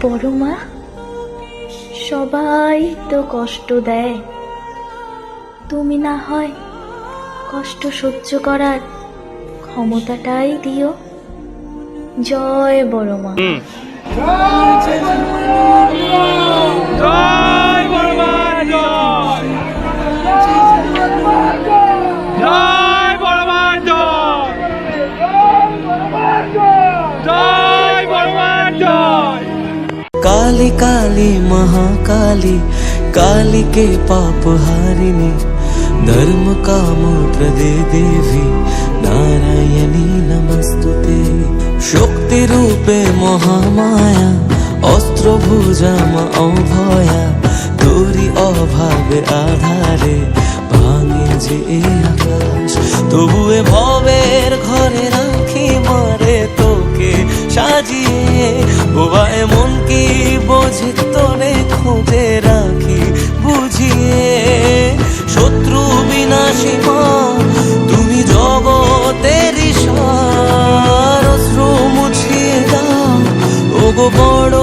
বড় মা, সবাই তো কষ্ট দেয়, তুমি না হয় কষ্ট সহ্য করার ক্ষমতাটাই দিও। জয় বড় মা। জয় বড় মা, জয় জয় বড় মা, জয় জয় বড় মা, জয়। काली काली महाकाली, काली के पाप हारिणी, धर्म काम प्रदे देवी, नारायणी नमस्तुते। शक्ति रूपे महामाया, अस्त्र भुजा मा अभया, तोरी अभावे आधारे भांगे जे आकाश, तबुए भवेर घरे राखी मारे तोके সাজিয়ে। বোবা এমন কি বোঝে তোরে খুঁজে রাখি বুঝিয়ে। শত্রু বিনাশী মা, তুমি জগতের ঈশ্বর, অশ্রু মুছিয়ে দাও ওগো বড়